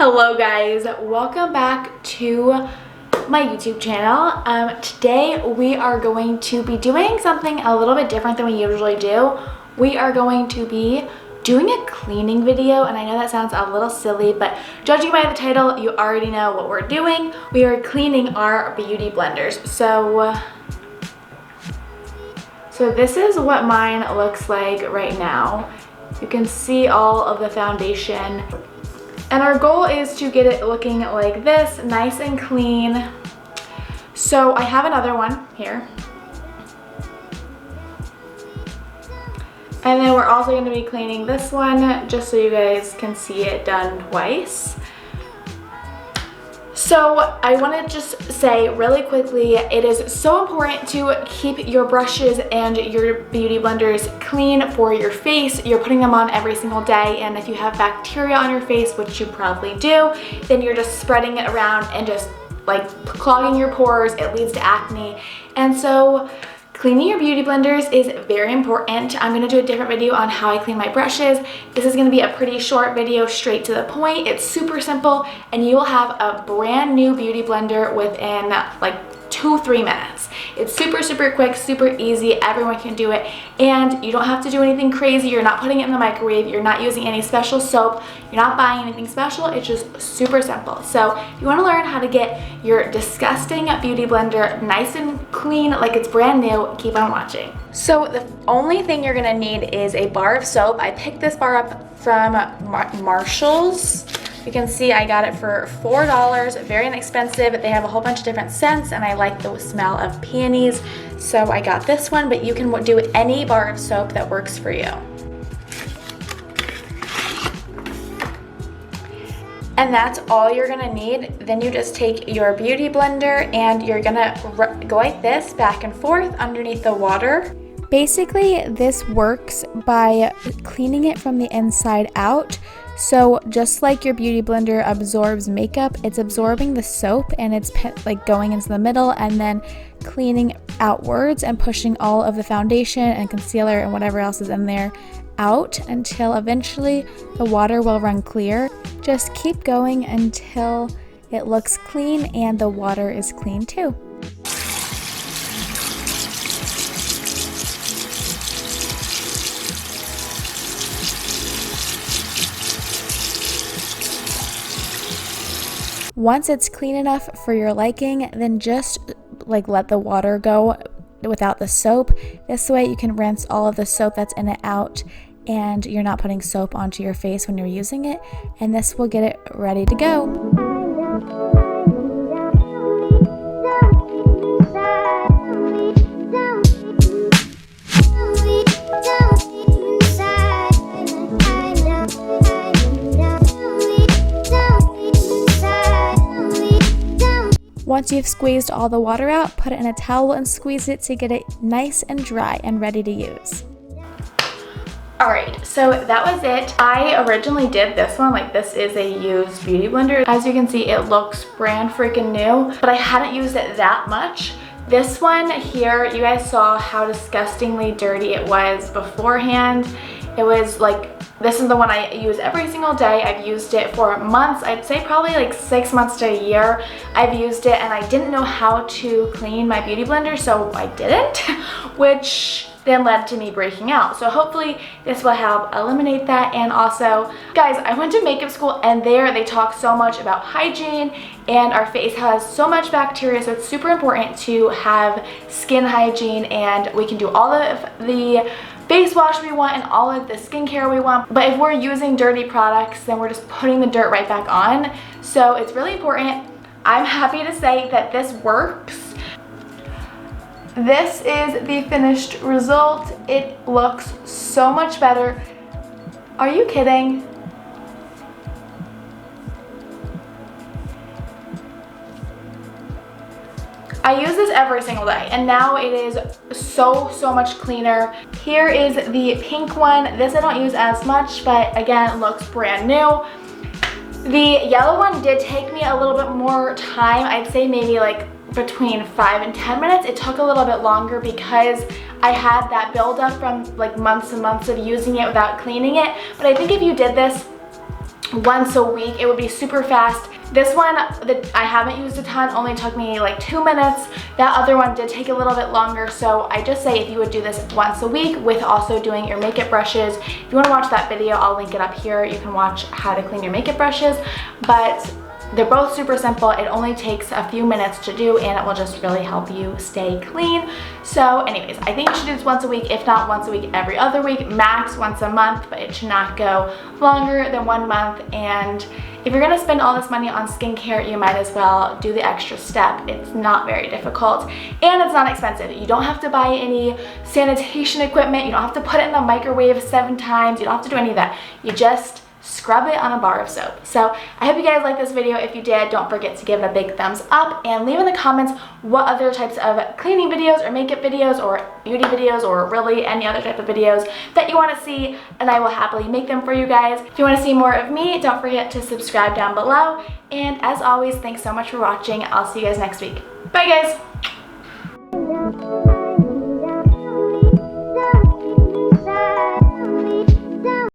Hello guys, welcome back to my YouTube channel. Today we are going to be doing something a little bit different than we usually do. We are going to be doing a cleaning video, and I know that sounds a little silly, but judging by the title, you already know what we're doing. We are cleaning our beauty blenders. So this is what mine looks like right now. You can see all of the foundation. And our goal is to get it looking like this, nice and clean. So I have another one here. And then we're also going to be cleaning this one just so you guys can see it done twice. So I want to just say really quickly, it is so important to keep your brushes and your beauty blenders clean for your face. You're putting them on every single day, and if you have bacteria on your face, which you probably do, then you're just spreading it around and just like clogging your pores. It leads to acne. And so cleaning your beauty blenders is very important. I'm going to do a different video on how I clean my brushes. This is going to be a pretty short video, straight to the point. It's super simple, and you will have a brand new beauty blender within like 2-3 minutes. It's super quick, super easy. Everyone can do it, and you don't have to do anything crazy. You're not putting it in the microwave. You're not using any special soap. You're not buying anything special. It's just super simple. So if you want to learn how to get your disgusting beauty blender nice and clean like it's brand new, keep on watching. So the only thing you're gonna need is a bar of soap. I picked this bar up from Marshall's. You can see I got it for $4, very inexpensive. They have a whole bunch of different scents, and I like the smell of peonies, so I got this one, but you can do any bar of soap that works for you. And that's all you're gonna need. Then you just take your beauty blender and you're gonna go like this, back and forth underneath the water. Basically, this works by cleaning it from the inside out. So just like your beauty blender absorbs makeup, it's absorbing the soap, and it's like going into the middle and then cleaning outwards and pushing all of the foundation and concealer and whatever else is in there out until eventually the water will run clear. Just keep going until it looks clean and the water is clean too. Once it's clean enough for your liking, then just like let the water go without the soap. This way you can rinse all of the soap that's in it out, and you're not putting soap onto your face when you're using it, and this will get it ready to go. Once you've squeezed all the water out, put it in a towel and squeeze it to get it nice and dry and ready to use. Alright, so that was it. I originally did this one, like this is a used beauty blender. As you can see, it looks brand freaking new, but I hadn't used it that much. This one here, you guys saw how disgustingly dirty it was beforehand. It was like, this is the one I use every single day. I've used it for months. I'd say probably like 6 months to a year. I've used it, and I didn't know how to clean my beauty blender, so I didn't, which then led to me breaking out. So hopefully this will help eliminate that. And also, guys, I went to makeup school, and there they talk so much about hygiene, and our face has so much bacteria, so it's super important to have skin hygiene, and we can do all of the face wash we want and all of the skincare we want, but if we're using dirty products, then we're just putting the dirt right back on. So it's really important. I'm happy to say that this works. This is the finished result. It looks so much better. Are you kidding? I use this every single day, and now it is so much cleaner. Here is the pink one. This I don't use as much, but again, it looks brand new. The yellow one did take me a little bit more time. I'd say maybe like between 5 and 10 minutes. It took a little bit longer because I had that buildup from like months and months of using it without cleaning it. But I think if you did this once a week, it would be super fast. This one that I haven't used a ton only took me like 2 minutes. That other one did take a little bit longer, so I just say if you would do this once a week with also doing your makeup brushes. If you want to watch that video, I'll link it up here. You can watch how to clean your makeup brushes, but they're both super simple. It only takes a few minutes to do, and it will just really help you stay clean. So anyways, I think you should do this once a week, if not once a week, every other week, max once a month, but it should not go longer than 1 month. And if you're gonna spend all this money on skincare, you might as well do the extra step. It's not very difficult, and it's not expensive. You don't have to buy any sanitation equipment. You don't have to put it in the microwave 7 times. You don't have to do any of that. You just scrub it on a bar of soap. So I hope you guys liked this video. If you did, don't forget to give it a big thumbs up and leave in the comments what other types of cleaning videos or makeup videos or beauty videos or really any other type of videos that you want to see, and I will happily make them for you guys. If you want to see more of me, don't forget to subscribe down below. And as always, thanks so much for watching. I'll see you guys next week. Bye guys!